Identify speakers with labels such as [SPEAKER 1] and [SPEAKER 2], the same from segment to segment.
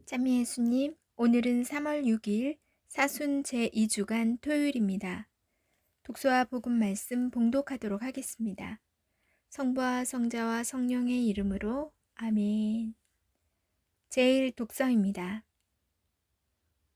[SPEAKER 1] 짬미 예수님, 오늘은 3월 6일 사순 제2주간 토요일입니다. 독서와 복음 말씀 봉독하도록 하겠습니다. 성부와 성자와 성령의 이름으로 아멘. 제일 독서입니다.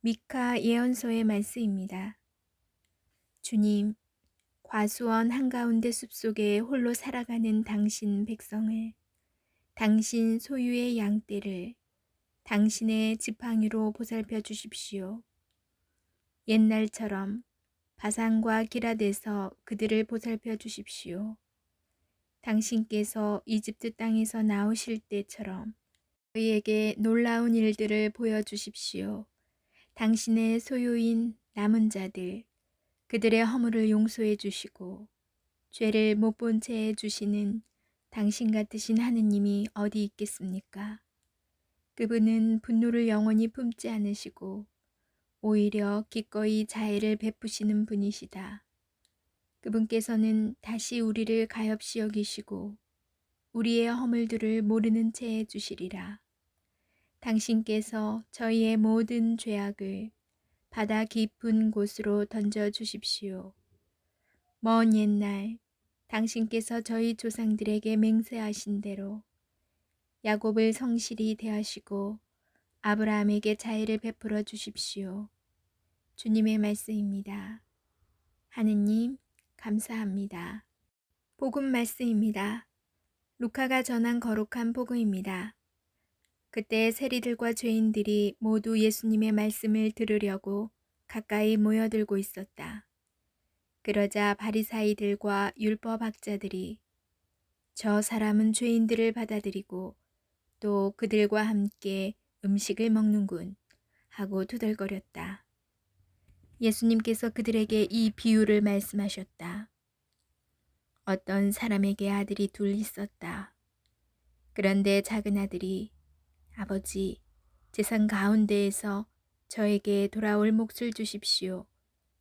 [SPEAKER 1] 미카 예언서의 말씀입니다. 주님, 과수원 한가운데 숲속에 홀로 살아가는 당신 백성을, 당신 소유의 양떼를 당신의 지팡이로 보살펴 주십시오. 옛날처럼 바산과 기럇에서 그들을 보살펴 주십시오. 당신께서 이집트 땅에서 나오실 때처럼 그에게 놀라운 일들을 보여주십시오. 당신의 소유인 남은 자들, 그들의 허물을 용서해 주시고 죄를 못 본 채 해주시는 당신 같으신 하느님이 어디 있겠습니까? 그분은 분노를 영원히 품지 않으시고 오히려 기꺼이 자애를 베푸시는 분이시다. 그분께서는 다시 우리를 가엾이 여기시고 우리의 허물들을 모르는 채 해주시리라. 당신께서 저희의 모든 죄악을 바다 깊은 곳으로 던져주십시오. 먼 옛날 당신께서 저희 조상들에게 맹세하신 대로 야곱을 성실히 대하시고 아브라함에게 자애를 베풀어 주십시오. 주님의 말씀입니다. 하느님, 감사합니다. 복음 말씀입니다. 루카가 전한 거룩한 복음입니다. 그때 세리들과 죄인들이 모두 예수님의 말씀을 들으려고 가까이 모여들고 있었다. 그러자 바리사이들과 율법학자들이 저 사람은 죄인들을 받아들이고 또 그들과 함께 음식을 먹는군 하고 투덜거렸다. 예수님께서 그들에게 이 비유를 말씀하셨다. 어떤 사람에게 아들이 둘 있었다. 그런데 작은 아들이 아버지, 재산 가운데에서 저에게 돌아올 몫을 주십시오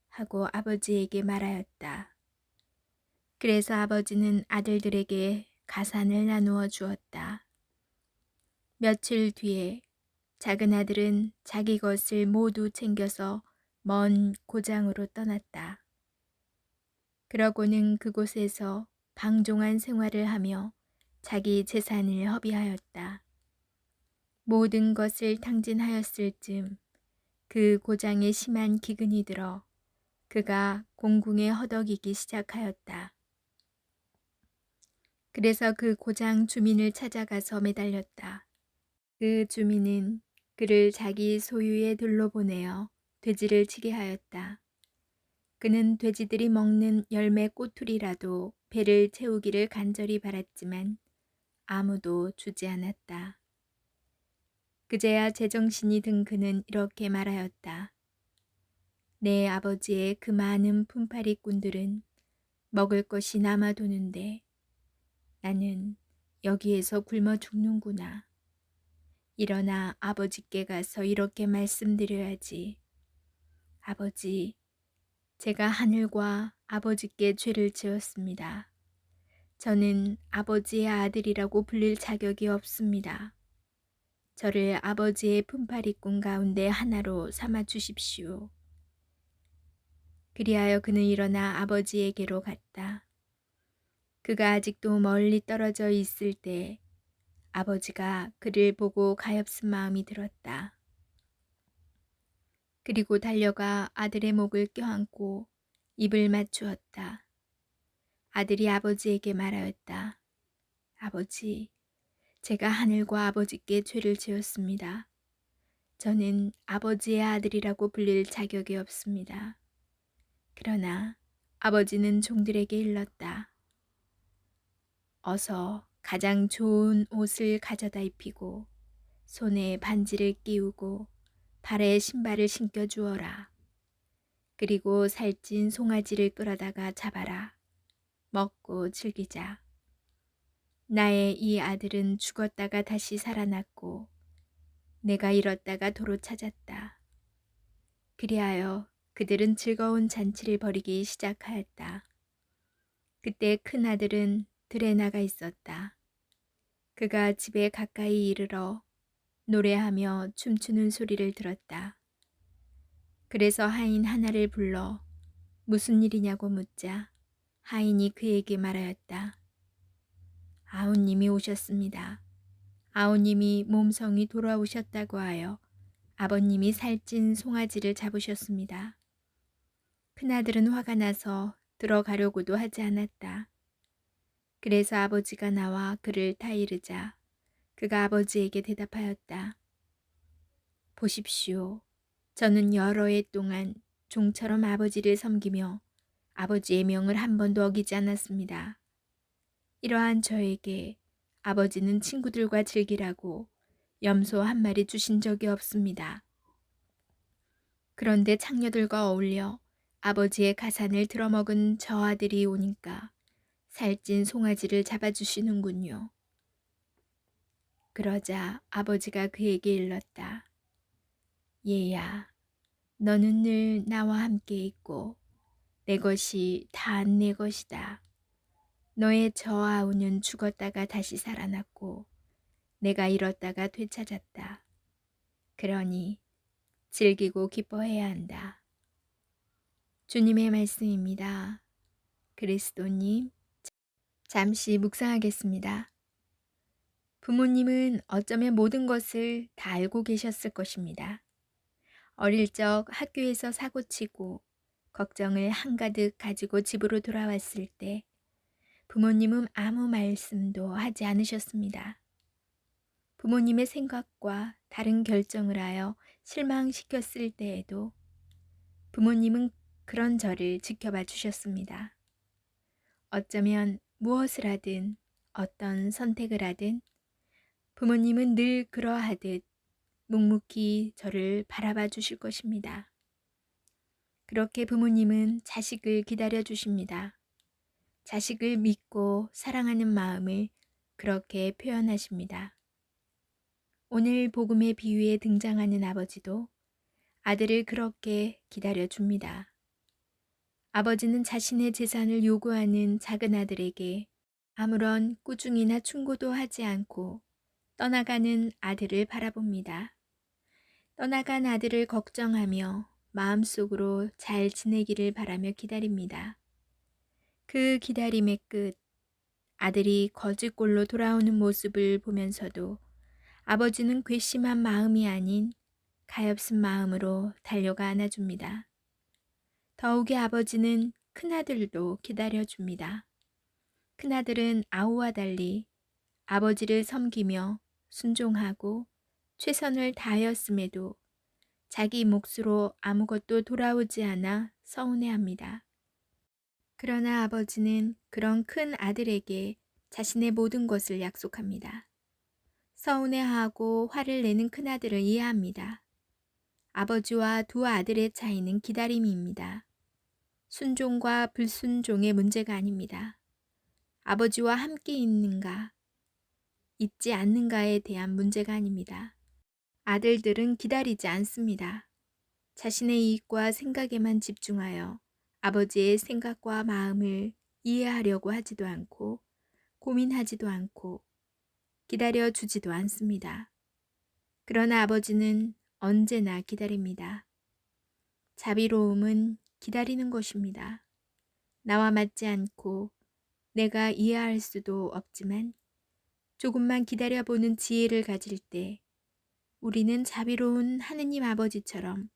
[SPEAKER 1] 하고 아버지에게 말하였다. 그래서 아버지는 아들들에게 가산을 나누어 주었다. 며칠 뒤에 작은 아들은 자기 것을 모두 챙겨서 먼 고장으로 떠났다. 그러고는 그곳에서 방종한 생활을 하며 자기 재산을 허비하였다. 모든 것을 탕진하였을 즈음 그 고장에 심한 기근이 들어 그가 공궁에 허덕이기 시작하였다. 그래서 그 고장 주민을 찾아가서 매달렸다. 그 주민은 그를 자기 소유의 들로 보내어 돼지를 치게 하였다. 그는 돼지들이 먹는 열매 꼬투리라도 배를 채우기를 간절히 바랐지만 아무도 주지 않았다. 그제야 제정신이 든 그는 이렇게 말하였다. 내 아버지의 그 많은 품팔이꾼들은 먹을 것이 남아도는데 나는 여기에서 굶어 죽는구나. 일어나 아버지께 가서 이렇게 말씀드려야지. 아버지, 제가 하늘과 아버지께 죄를 지었습니다. 저는 아버지의 아들이라고 불릴 자격이 없습니다. 저를 아버지의 품팔이꾼 가운데 하나로 삼아 주십시오. 그리하여 그는 일어나 아버지에게로 갔다. 그가 아직도 멀리 떨어져 있을 때 아버지가 그를 보고 가엾은 마음이 들었다. 그리고 달려가 아들의 목을 껴안고 입을 맞추었다. 아들이 아버지에게 말하였다. 아버지, 제가 하늘과 아버지께 죄를 지었습니다. 저는 아버지의 아들이라고 불릴 자격이 없습니다. 그러나 아버지는 종들에게 일렀다. 어서 가장 좋은 옷을 가져다 입히고 손에 반지를 끼우고 발에 신발을 신겨 주어라. 그리고 살찐 송아지를 끌어다가 잡아라. 먹고 즐기자. 나의 이 아들은 죽었다가 다시 살아났고 내가 잃었다가 도로 찾았다. 그리하여 그들은 즐거운 잔치를 벌이기 시작하였다. 그때 큰 아들은 들에 나가 있었다. 그가 집에 가까이 이르러 노래하며 춤추는 소리를 들었다. 그래서 하인 하나를 불러 무슨 일이냐고 묻자 하인이 그에게 말하였다. 아우님이 오셨습니다. 아우님이 몸성이 돌아오셨다고 하여 아버님이 살찐 송아지를 잡으셨습니다. 큰아들은 화가 나서 들어가려고도 하지 않았다. 그래서 아버지가 나와 그를 타이르자 그가 아버지에게 대답하였다. 보십시오. 저는 여러 해 동안 종처럼 아버지를 섬기며 아버지의 명을 한 번도 어기지 않았습니다. 이러한 저에게 아버지는 친구들과 즐기라고 염소 한 마리 주신 적이 없습니다. 그런데 창녀들과 어울려 아버지의 가산을 들어먹은 저 아들이 오니까 살찐 송아지를 잡아주시는군요. 그러자 아버지가 그에게 일렀다. 얘야, 너는 늘 나와 함께 있고 내 것이 다 내 것이다. 너의 저 아우는 죽었다가 다시 살아났고 내가 잃었다가 되찾았다. 그러니 즐기고 기뻐해야 한다. 주님의 말씀입니다. 그리스도님, 잠시 묵상하겠습니다. 부모님은 어쩌면 모든 것을 다 알고 계셨을 것입니다. 어릴 적 학교에서 사고치고 걱정을 한가득 가지고 집으로 돌아왔을 때 부모님은 아무 말씀도 하지 않으셨습니다. 부모님의 생각과 다른 결정을 하여 실망시켰을 때에도 부모님은 그런 저를 지켜봐 주셨습니다. 어쩌면 무엇을 하든 어떤 선택을 하든 부모님은 늘 그러하듯 묵묵히 저를 바라봐 주실 것입니다. 그렇게 부모님은 자식을 기다려 주십니다. 자식을 믿고 사랑하는 마음을 그렇게 표현하십니다. 오늘 복음의 비유에 등장하는 아버지도 아들을 그렇게 기다려 줍니다. 아버지는 자신의 재산을 요구하는 작은 아들에게 아무런 꾸중이나 충고도 하지 않고 떠나가는 아들을 바라봅니다. 떠나간 아들을 걱정하며 마음속으로 잘 지내기를 바라며 기다립니다. 그 기다림의 끝, 아들이 거짓골로 돌아오는 모습을 보면서도 아버지는 괘씸한 마음이 아닌 가엾은 마음으로 달려가 안아줍니다. 더욱이 아버지는 큰아들도 기다려줍니다. 큰아들은 아우와 달리 아버지를 섬기며 순종하고 최선을 다하였음에도 자기 몫으로 아무것도 돌아오지 않아 서운해합니다. 그러나 아버지는 그런 큰 아들에게 자신의 모든 것을 약속합니다. 서운해하고 화를 내는 큰아들을 이해합니다. 아버지와 두 아들의 차이는 기다림입니다. 순종과 불순종의 문제가 아닙니다. 아버지와 함께 있는가, 있지 않는가에 대한 문제가 아닙니다. 아들들은 기다리지 않습니다. 자신의 이익과 생각에만 집중하여 아버지의 생각과 마음을 이해하려고 하지도 않고 고민하지도 않고 기다려 주지도 않습니다. 그러나 아버지는 언제나 기다립니다. 자비로움은 기다리는 것입니다. 나와 맞지 않고 내가 이해할 수도 없지만 조금만 기다려보는 지혜를 가질 때 우리는 자비로운 하느님 아버지처럼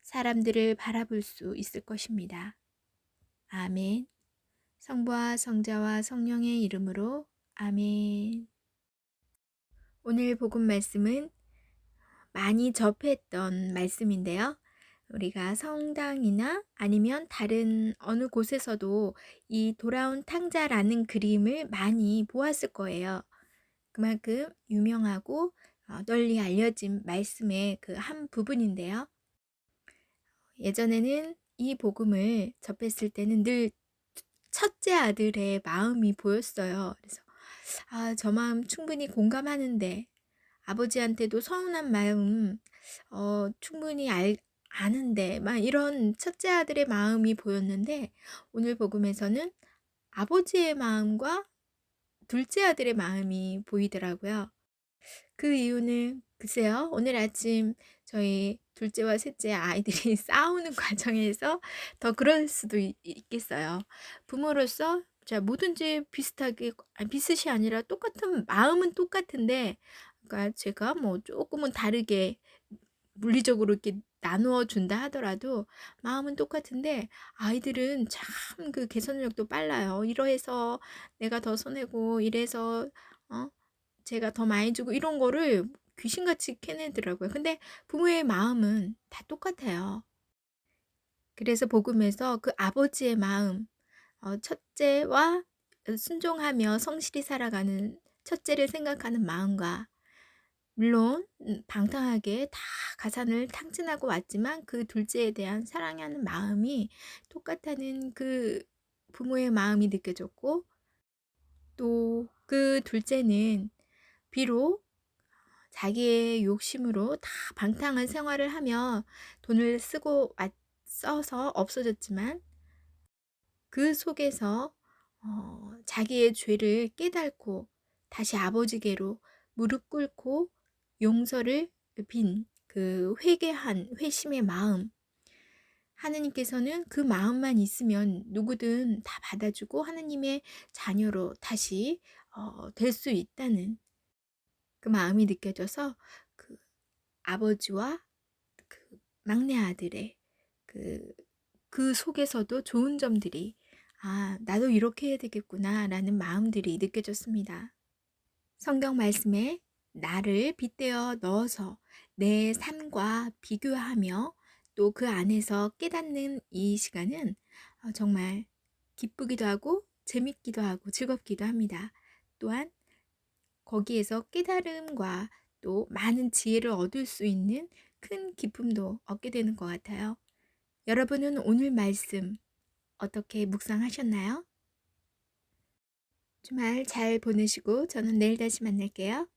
[SPEAKER 1] 사람들을 바라볼 수 있을 것입니다. 아멘. 성부와 성자와 성령의 이름으로 아멘. 오늘 복음 말씀은 많이 접했던 말씀인데요. 우리가 성당이나 아니면 다른 어느 곳에서도 이 돌아온 탕자라는 그림을 많이 보았을 거예요. 그만큼 유명하고 널리 알려진 말씀의 그 한 부분인데요. 예전에는 이 복음을 접했을 때는 늘 첫째 아들의 마음이 보였어요. 그래서 저 마음 충분히 공감하는데 아버지한테도 서운한 마음 충분히 아는데 막 이런 첫째 아들의 마음이 보였는데 오늘 복음에서는 아버지의 마음과 둘째 아들의 마음이 보이더라고요. 그 이유는 글쎄요. 오늘 아침 저희 둘째와 셋째 아이들이 싸우는 과정에서 더 그럴 수도 있겠어요. 부모로서 자 뭐든지 비슷하게 비슷이 아니라 똑같은 마음은 똑같은데 그러니까 제가 뭐 조금은 다르게 물리적으로 이렇게 나누어 준다 하더라도 마음은 똑같은데 아이들은 참 그 개선력도 빨라요. 이러해서 내가 더 손해고 이래서 어 제가 더 많이 주고 이런 거를 귀신같이 캐내더라고요. 근데 부모의 마음은 다 똑같아요. 그래서 복음에서 그 아버지의 마음, 첫째와 순종하며 성실히 살아가는 첫째를 생각하는 마음과 물론 방탕하게 다 가산을 탕진하고 왔지만 그 둘째에 대한 사랑하는 마음이 똑같다는 그 부모의 마음이 느껴졌고 또 그 둘째는 비록 자기의 욕심으로 다 방탕한 생활을 하며 돈을 쓰고 써서 없어졌지만 그 속에서 자기의 죄를 깨닫고 다시 아버지께로 무릎 꿇고 용서를 빈 그 회개한 회심의 마음 하느님께서는 그 마음만 있으면 누구든 다 받아주고 하느님의 자녀로 다시 될 수 있다는 그 마음이 느껴져서 그 아버지와 그 막내 아들의 그 속에서도 좋은 점들이 '아 나도 이렇게 해야 되겠구나.'라는 마음들이 느껴졌습니다. 성경 말씀에 나를 빗대어 넣어서 내 삶과 비교하며 또 그 안에서 깨닫는 이 시간은 정말 기쁘기도 하고 재밌기도 하고 즐겁기도 합니다. 또한 거기에서 깨달음과 또 많은 지혜를 얻을 수 있는 큰 기쁨도 얻게 되는 것 같아요. 여러분은 오늘 말씀 어떻게 묵상하셨나요? 주말 잘 보내시고 저는 내일 다시 만날게요.